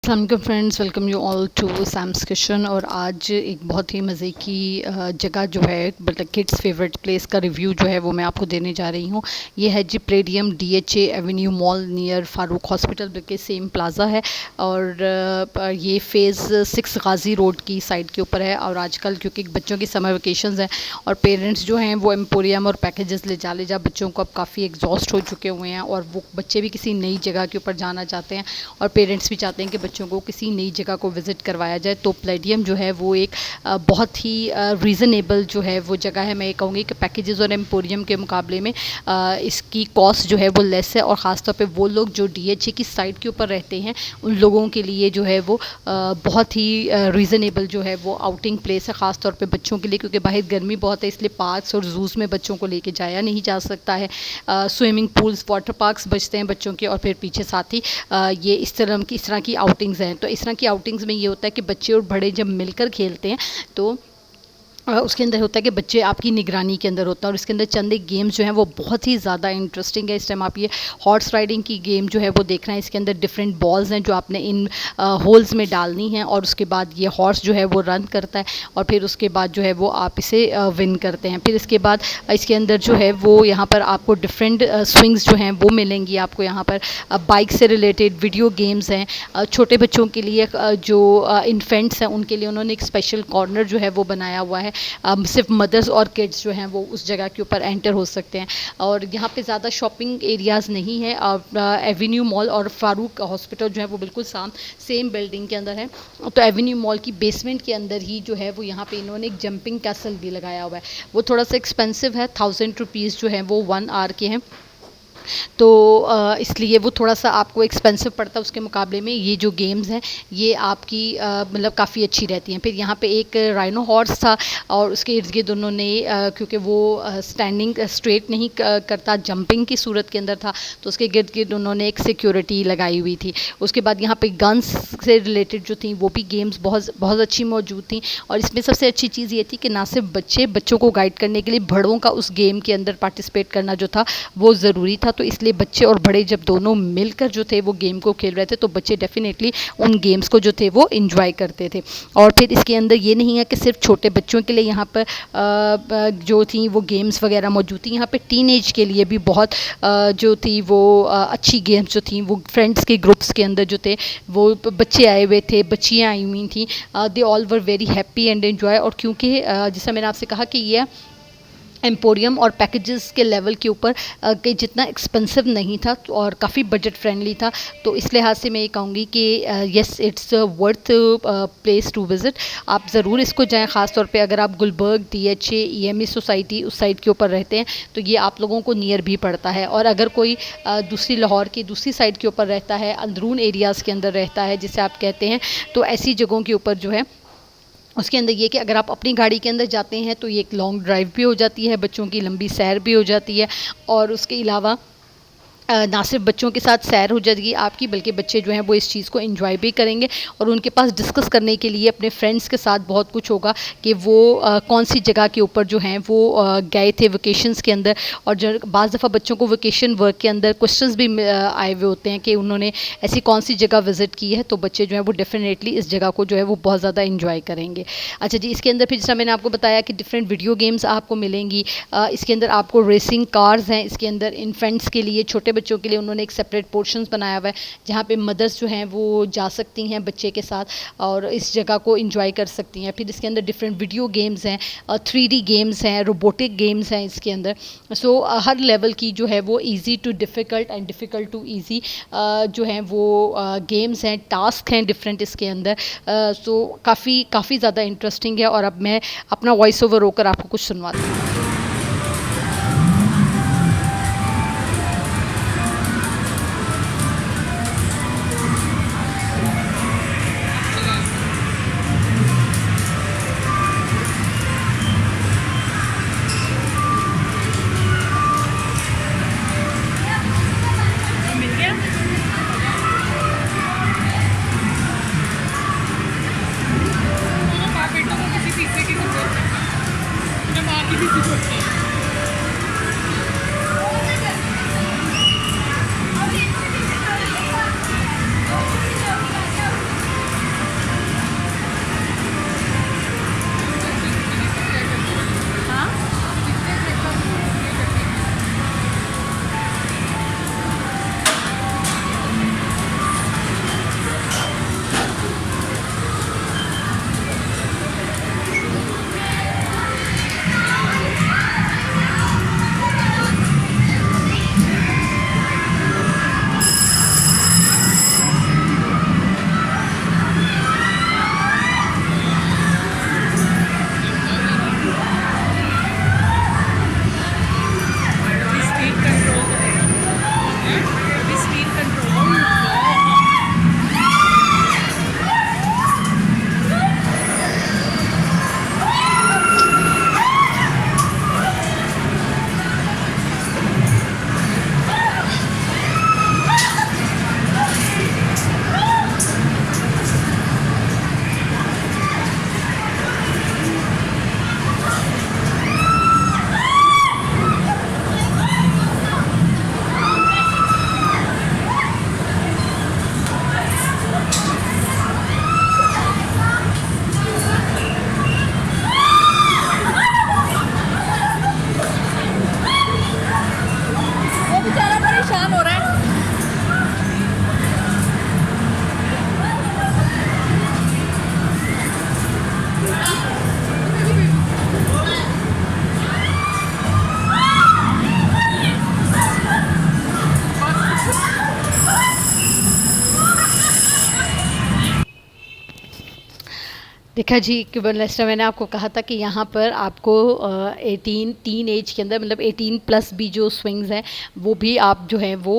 अस्सलाम friends, welcome you all to Sam's kitchen. और आज एक बहुत ही मज़े की जगह जो है, मतलब किड्स फेवरेट प्लेस का रिव्यू जो है वो मैं आपको देने जा रही हूँ। ये है जी Palladium DHA avenue mall near Farooq hospital, बल्कि सेम प्लाज़ा है। और ये फ़ेज़ 6 गाज़ी रोड की साइड के ऊपर है। और आजकल क्योंकि बच्चों की समर वेकेशंस हैं और पेरेंट्स जो हैं वो एम्पोरियम और पैकेजेस ले जा बच्चों को अब काफ़ी एग्जॉस्ट हो चुके हुए हैं, और वो बच्चे भी किसी नई जगह के ऊपर जाना चाहते हैं और पेरेंट्स भी चाहते हैं कि बच्चों को किसी नई जगह को विज़िट करवाया जाए। तो प्लेडियम जो है वो एक बहुत ही रीज़नेबल जो है वो जगह है। मैं ये कहूँगी कि पैकेजेस और एम्पोरियम के मुकाबले में इसकी कॉस्ट जो है वो लेस है। और ख़ास तौर पे वो लोग जो DHA की साइड के ऊपर रहते हैं उन लोगों के लिए जो है वो बहुत ही रीज़नेबल जो है वो आउटिंग प्लेस है, ख़ास तौर पे बच्चों के लिए, क्योंकि बाहर गर्मी बहुत है, इसलिए पार्क्स और जूस में बच्चों को लेके जाया नहीं जा सकता है। स्विमिंग पूल्स, वाटर पार्क्स बचते हैं बच्चों के, और फिर पीछे साथ ही ये इस तरह की आउटिंग्स हैं। तो इस तरह की आउटिंग्स में ये होता है कि बच्चे और बड़े जब मिलकर खेलते हैं तो उसके अंदर होता है कि बच्चे आपकी निगरानी के अंदर होता है। और इसके अंदर चंद एक गेम्स जो हैं वो बहुत ही ज़्यादा इंटरेस्टिंग है। इस टाइम आप ये हॉर्स राइडिंग की गेम जो है वो देख रहे हैं। इसके अंदर डिफरेंट बॉल्स हैं जो आपने इन होल्स में डालनी हैं, और उसके बाद ये हॉर्स जो है वो रन करता है, और फिर उसके बाद जो है वो आप इसे विन करते हैं। फिर इसके बाद इसके अंदर जो है वो यहाँ पर आपको डिफरेंट स्विंग्स जो हैं वो मिलेंगी आपको। यहाँ पर बाइक से रिलेटेड वीडियो गेम्स हैं। छोटे बच्चों के लिए जो इन्फेंट्स हैं उनके लिए उन्होंने एक स्पेशल कॉर्नर जो है वो बनाया हुआ है। सिर्फ मदर्स और किड्स जो हैं वो उस जगह के ऊपर एंटर हो सकते हैं। और यहाँ पे ज़्यादा शॉपिंग एरियाज़ नहीं है। एवेन्यू मॉल और फारूक हॉस्पिटल जो है वो बिल्कुल सेम बिल्डिंग के अंदर है। तो एवेन्यू मॉल की बेसमेंट के अंदर ही जो है वो यहाँ पे इन्होंने एक जंपिंग कैसल भी लगाया हुआ है। वो थोड़ा सा एक्सपेंसिव है, 1000 रुपीज़ जो है वो 1 आवर के हैं, तो इसलिए वो थोड़ा सा आपको एक्सपेंसिव पड़ता है। उसके मुकाबले में ये जो गेम्स हैं ये आपकी मतलब काफ़ी अच्छी रहती हैं। फिर यहाँ पे एक राइनो हॉर्स था, और उसके इर्द गिर्द उन्होंने क्योंकि वो स्टैंडिंग स्ट्रेट नहीं करता, जंपिंग की सूरत के अंदर था, तो उसके गिर्द गिर्द उन्होंने एक सिक्योरिटी लगाई हुई थी। उसके बाद यहाँ पे गन्स से रिलेटेड जो थी वो भी गेम्स बहुत बहुत अच्छी मौजूद थी। और इसमें सबसे अच्छी चीज़ ये थी कि ना सिर्फ बच्चों को गाइड करने के लिए बड़ों का उस गेम के अंदर पार्टिसिपेट करना जो था वो ज़रूरी था। तो इसलिए बच्चे और बड़े जब दोनों मिलकर जो थे वो गेम को खेल रहे थे, तो बच्चे डेफिनेटली उन गेम्स को जो थे वो इन्जॉय करते थे। और फिर इसके अंदर ये नहीं है कि सिर्फ छोटे बच्चों के लिए यहाँ पर जो थी वो गेम्स वगैरह मौजूद थी। यहाँ पे टीनेज के लिए भी बहुत जो थी वो अच्छी गेम्स जो थी, वो फ्रेंड्स के ग्रुप्स के अंदर जो थे वो बच्चे आए हुए थे, बच्चियाँ आई हुई थी। They all were very happy and enjoy. और क्योंकि जैसा मैंने आपसे कहा कि ये एम्पोरियम और पैकेजेस के लेवल के ऊपर कि जितना एक्सपेंसिव नहीं था और काफ़ी बजट फ्रेंडली था, तो इस लिहाज से मैं ये कहूँगी कि yes, it's worth place to visit. आप ज़रूर इसको जाएं, ख़ास तौर पे अगर आप गुलबर्ग, DHA, EME सोसाइटी उस साइड के ऊपर रहते हैं तो ये आप लोगों को नियर भी पड़ता है। और अगर कोई दूसरी लाहौर की दूसरी साइड के ऊपर रहता है, अंदरून एरियाज़ के अंदर रहता है जिसे आप कहते हैं, तो ऐसी जगहों के ऊपर जो है उसके अंदर ये कि अगर आप अपनी गाड़ी के अंदर जाते हैं तो ये एक लॉन्ग ड्राइव भी हो जाती है, बच्चों की लंबी सैर भी हो जाती है। और उसके अलावा ना सिर्फ बच्चों के साथ सैर हो जाएगी आपकी, बल्कि बच्चे जो हैं वो इस चीज़ को एंजॉय भी करेंगे, और उनके पास डिस्कस करने के लिए अपने फ्रेंड्स के साथ बहुत कुछ होगा कि वो कौन सी जगह के ऊपर जो हैं वो गए थे वेकेशंस के अंदर। और जो बाज़ दफ़ा बच्चों को वेकेशन वर्क के अंदर क्वेश्चंस भी आए हुए होते हैं कि उन्होंने ऐसी कौन सी जगह विज़िट की है, तो बच्चे जो हैं वो डेफिनेटली इस जगह को जो है वो बहुत ज़्यादा इंजॉय करेंगे। अच्छा जी, इसके अंदर फिर जैसा मैंने आपको बताया कि डिफरेंट वीडियो गेम्स आपको मिलेंगी। इसके अंदर आपको रेसिंग कार्स हैं। इसके अंदर इन्फेंट्स के लिए, छोटे बच्चों के लिए उन्होंने एक सेपरेट पोर्शंस बनाया हुआ है जहाँ पे मदर्स जो हैं वो जा सकती हैं बच्चे के साथ और इस जगह को एंजॉय कर सकती हैं। फिर इसके अंदर डिफरेंट वीडियो गेम्स हैं, 3D गेम्स हैं, रोबोटिक गेम्स हैं इसके अंदर। सो हर लेवल की जो है वो easy to difficult and difficult to easy जो हैं वो गेम्स हैं, टास्क हैं डिफरेंट इसके अंदर। सो काफ़ी ज़्यादा इंटरेस्टिंग है। और अब मैं अपना वॉइस ओवर होकर आपको कुछ सुनवाती हूँ। माँ बेटों को किसी तीसरे की जरूरत है, मुझे माँ की भी देखा जी कि लास्ट टाइम मैंने आपको कहा था कि यहाँ पर आपको 18 टीन एज के अंदर मतलब 18 प्लस भी जो स्विंग्स हैं वो भी आप जो है वो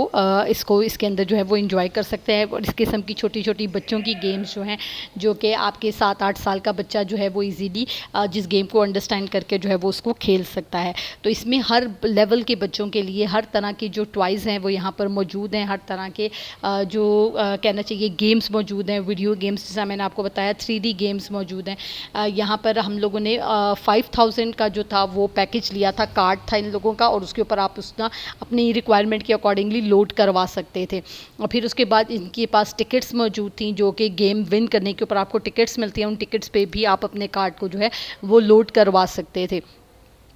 इसके अंदर जो है वो इंजॉय कर सकते हैं। और इस किस्म की छोटी छोटी बच्चों की गेम्स जो हैं जो कि आपके 7-8 साल का बच्चा जो है वो इजीली जिस गेम को अंडरस्टैंड करके जो है वो उसको खेल सकता है। तो इसमें हर लेवल के बच्चों के लिए हर तरह के जो टॉयज़ हैं वो यहाँ पर मौजूद हैं। हर तरह के कहना चाहिए गेम्स मौजूद हैं, वीडियो गेम्स जैसा मैंने आपको बताया, 3D गेम्स मौजूद हैं। यहाँ पर हम लोगों ने 5000 का जो था वो पैकेज लिया था, कार्ड था इन लोगों का, और उसके ऊपर आप उसका अपनी रिक्वायरमेंट के अकॉर्डिंगली लोड करवा सकते थे। और फिर उसके बाद इनके पास टिकट्स मौजूद थी जो कि गेम विन करने के ऊपर आपको टिकट्स मिलती हैं, उन टिकट्स पे भी आप अपने कार्ड को जो है वो लोड करवा सकते थे।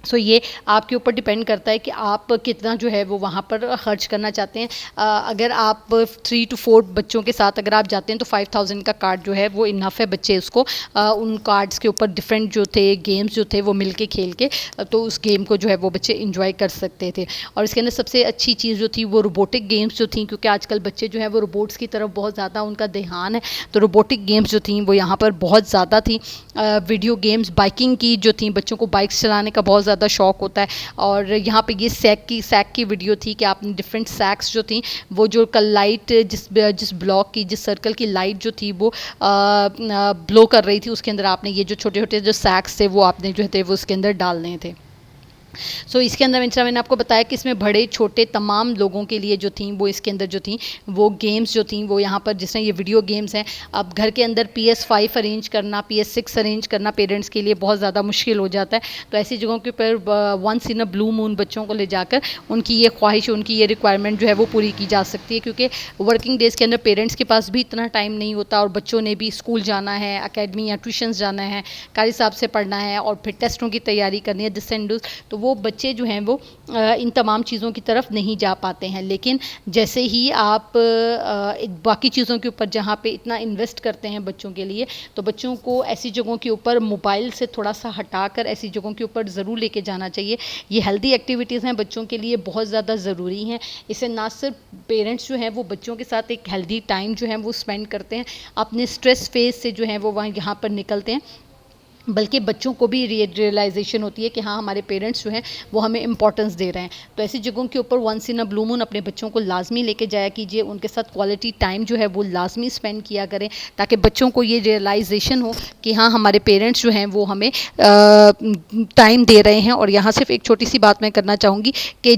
सो ये आपके ऊपर डिपेंड करता है कि आप कितना जो है वो वहाँ पर ख़र्च करना चाहते हैं। अगर आप 3 to 4 बच्चों के साथ अगर आप जाते हैं तो 5000 का कार्ड जो है वो इनफ है। बच्चे उसको उन कार्ड्स के ऊपर डिफरेंट जो थे गेम्स जो थे वो मिल के खेल के तो उस गेम को जो है वो बच्चे इंजॉय कर सकते थे। और इसके अंदर सबसे अच्छी चीज़ जो थी वो रोबोटिक गेम्स जो थी, क्योंकि आजकल बच्चे जो है वो रोबोट्स की तरफ बहुत ज़्यादा उनका ध्यान है। तो रोबोटिक गेम्स जो थी वो यहाँ पर बहुत ज़्यादा थी। वीडियो गेम्स बाइकिंग की जो थी, बच्चों को बाइक्स चलाने का बहुत ज़्यादा शौक होता है। और यहाँ पे ये सैक की वीडियो थी कि आपने डिफरेंट सैक्स जो थी वो जो कल लाइट जिस ब्लॉक की जिस सर्कल की लाइट जो थी वो ब्लो कर रही थी, उसके अंदर आपने ये जो छोटे छोटे जो सैक्स थे वो आपने जो थे वो उसके अंदर डालने थे। सो इसके अंदर मैंने आपको बताया कि इसमें बड़े छोटे तमाम लोगों के लिए जो थी वो इसके अंदर जो थी वो गेम्स जो थी वो यहाँ पर जिस तरह ये वीडियो गेम्स हैं। अब घर के अंदर PS5 अरेंज करना, PS6 अरेंज करना पेरेंट्स के लिए बहुत ज़्यादा मुश्किल हो जाता है। तो ऐसी जगहों के ऊपर once in a blue moon बच्चों को ले जाकर उनकी ये ख्वाहिश, उनकी ये रिक्वायरमेंट जो है वो पूरी की जा सकती है, क्योंकि वर्किंग डेज़ के अंदर पेरेंट्स के पास भी इतना टाइम नहीं होता और बच्चों ने भी स्कूल जाना है, अकेडमी या ट्यूशन्स जाना है, कारी साहब से पढ़ना है और फिर टेस्टों की तैयारी करनी है, दिस एंड डूज। तो वो बच्चे जो हैं वो इन तमाम चीज़ों की तरफ नहीं जा पाते हैं। लेकिन जैसे ही आप बाकी चीज़ों के ऊपर जहाँ पे इतना इन्वेस्ट करते हैं बच्चों के लिए, तो बच्चों को ऐसी जगहों के ऊपर मोबाइल से थोड़ा सा हटाकर ऐसी जगहों के ऊपर ज़रूर लेके जाना चाहिए। ये हेल्दी एक्टिविटीज़ हैं, बच्चों के लिए बहुत ज़्यादा ज़रूरी हैं। इससे ना सिर्फ पेरेंट्स जो हैं वो बच्चों के साथ एक हेल्दी टाइम जो है वो स्पेंड करते हैं, अपने स्ट्रेस फेज से जो है वो वहाँ यहाँ पर निकलते हैं, बल्कि बच्चों को भी रियलाइजेशन होती है कि हाँ हमारे पेरेंट्स जो हैं वो हमें इंपॉर्टेंस दे रहे हैं। तो ऐसी जगहों के ऊपर once in a blue moon अपने बच्चों को लाजमी लेके जाया कीजिए, उनके साथ क्वालिटी टाइम जो है वो लाजमी स्पेंड किया करें, ताकि बच्चों को ये रियलाइजेशन हो कि हाँ हमारे पेरेंट्स जो हैं वो हमें टाइम दे रहे हैं। और यहाँ सिर्फ एक छोटी सी बात मैं करना चाहूँगी कि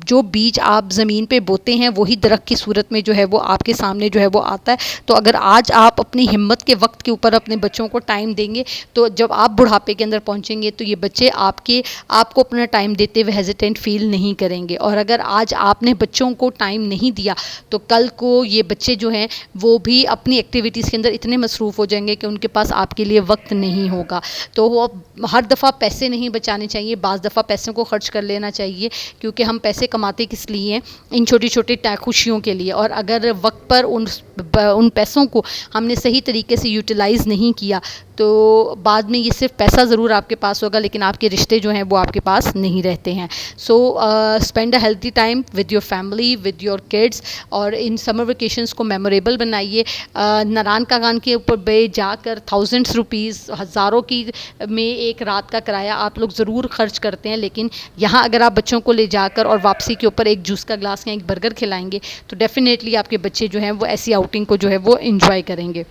जो बीज आप ज़मीन पे बोते हैं वही दरख्त की सूरत में जो है वो आपके सामने जो है वो आता है। तो अगर आज आप अपनी हिम्मत के वक्त के ऊपर अपने बच्चों को टाइम देंगे, तो जब आप बुढ़ापे के अंदर पहुंचेंगे तो ये बच्चे आपको अपना टाइम देते हुए हेजिटेंट फील नहीं करेंगे। और अगर आज आपने बच्चों को टाइम नहीं दिया तो कल को ये बच्चे जो हैं वो भी अपनी एक्टिविटीज़ के अंदर इतने मसरूफ़ हो जाएंगे कि उनके पास आपके लिए वक्त नहीं होगा। तो वो हर दफ़ा पैसे नहीं बचाने चाहिए, बाज़ दफ़ा पैसों को खर्च कर लेना चाहिए, क्योंकि हम पैसे कमाते किस लिए हैं, इन छोटी छोटी खुशियों के लिए। और अगर वक्त पर उन पैसों को हमने सही तरीके से यूटिलाइज़ नहीं किया तो बाद में ये सिर्फ पैसा ज़रूर आपके पास होगा, लेकिन आपके रिश्ते जो हैं वो आपके पास नहीं रहते हैं। So spend a healthy time with your family, with your kids, और इन समर वेकेशंस को मेमोरेबल बनाइए। नारायण कागान के ऊपर बे जाकर थाउजेंड्स रुपीज़, हज़ारों की में एक रात का किराया आप लोग ज़रूर खर्च करते हैं, लेकिन यहाँ अगर आप बच्चों को ले जाकर और वापसी के ऊपर एक जूस का ग्लास या एक बर्गर खिलाएंगे तो डेफिनेटली आपके बच्चे जो हैं वो ऐसी आउटिंग को जो है वो एंजॉय करेंगे।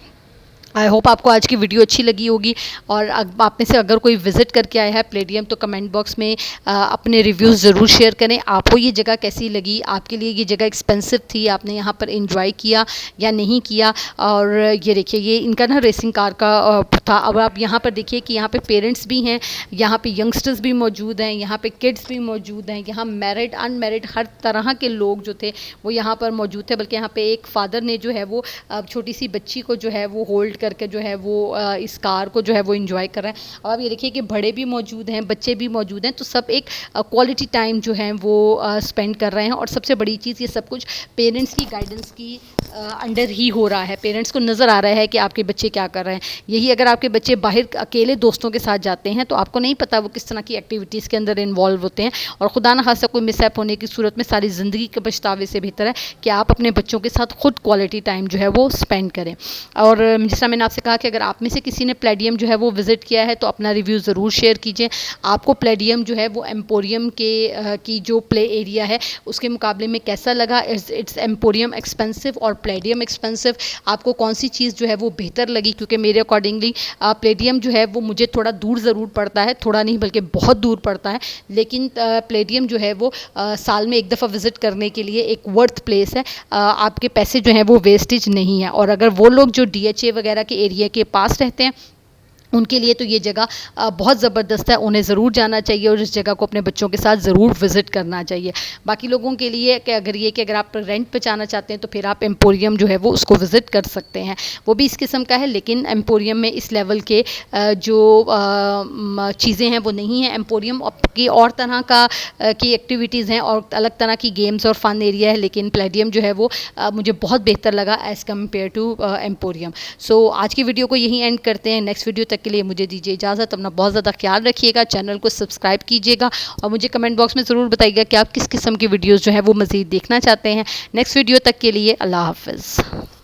आई होप आपको आज की वीडियो अच्छी लगी होगी। और आप में से अगर कोई विज़िट करके आया है प्लेडियम तो कमेंट बॉक्स में अपने रिव्यूज़ ज़रूर शेयर करें। आपको ये जगह कैसी लगी, आपके लिए ये जगह एक्सपेंसिव थी, आपने यहाँ पर एंजॉय किया या नहीं किया। और ये देखिए ये इनका ना रेसिंग कार का था। अब आप यहाँ पर देखिए कि यहाँ पे पेरेंट्स भी हैं, यहाँ पे यंगस्टर्स भी मौजूद हैं, यहाँ पे किड्स भी मौजूद हैं, यहाँ मैरिड अनमैरिड हर तरह के लोग जो थे वो यहाँ पर मौजूद थे। बल्कि यहाँ पे एक फ़ादर ने जो है वो छोटी सी बच्ची को जो है वो होल्ड करके जो है वो इस कार को जो है वो एंजॉय कर रहे हैं। और अब ये देखिए कि बड़े भी मौजूद हैं, बच्चे भी मौजूद हैं, तो सब एक क्वालिटी टाइम जो है वो स्पेंड कर रहे हैं। और सबसे बड़ी चीज़ ये सब कुछ पेरेंट्स की गाइडेंस की अंडर ही हो रहा है। पेरेंट्स को नज़र आ रहा है कि आपके बच्चे क्या कर रहे हैं। यही अगर आपके बच्चे बाहर अकेले दोस्तों के साथ जाते हैं तो आपको नहीं पता वो किस तरह की एक्टिविटीज़ के अंदर इन्वॉल्व होते हैं, और खुदा न खासा कोई मिसहैप होने की सूरत में सारी ज़िंदगी के पछतावे से बेहतर है कि आप अपने बच्चों के साथ खुद क्वालिटी टाइम जो है वो स्पेंड करें। और जिस तरह मैंने आपसे कहा कि अगर आप में से किसी ने प्लेडियम जो है वो विज़िट किया है तो अपना रिव्यू ज़रूर शेयर कीजिए। आपको प्लेडियम जो है वो एम्पोरियम की जो प्ले एरिया है उसके मुकाबले में कैसा लगा? इट्स एम्पोरियम एक्सपेंसिव और प्लेडियम एक्सपेंसिव, आपको कौन सी चीज़ जो है वो बेहतर लगी? क्योंकि मेरे अकॉर्डिंगली प्लेडियम जो है वो मुझे थोड़ा दूर ज़रूर पड़ता है, थोड़ा नहीं बल्कि बहुत दूर पड़ता है, लेकिन प्लेडियम जो है वो साल में एक दफ़ा विज़िट करने के लिए एक वर्थ प्लेस है। आपके पैसे जो हैं वो वेस्टेज नहीं है। और अगर वो लोग जो DHA वगैरह के एरिया के पास रहते हैं उनके लिए तो ये जगह बहुत ज़बरदस्त है, उन्हें ज़रूर जाना चाहिए और इस जगह को अपने बच्चों के साथ ज़रूर विज़िट करना चाहिए। बाकी लोगों के लिए कि अगर आप रेंट पे जाना चाहते हैं तो फिर आप एम्पोरियम जो है वो उसको विज़िट कर सकते हैं, वो भी इस किस्म का है, लेकिन एम्पोरियम में इस लेवल के जो चीज़ें हैं वो नहीं है। एम्पोरियम की और तरह की एक्टिविटीज़ हैं और अलग तरह की गेम्स और फ़न एरिया है, लेकिन प्लेडियम जो है वो मुझे बहुत बेहतर लगा एज़ कम्पेयर टू एम्पोरियम। सो आज की वीडियो को यहीं एंड करते हैं। नेक्स्ट वीडियो तक के लिए मुझे दीजिए इजाज़त। अपना बहुत ज़्यादा ख्याल रखिएगा, चैनल को सब्सक्राइब कीजिएगा और मुझे कमेंट बॉक्स में ज़रूर बताइएगा कि आप किस किस्म की वीडियोज़ जो है वो मज़ीद देखना चाहते हैं। नेक्स्ट वीडियो तक के लिए अल्लाह हाफ़िज़।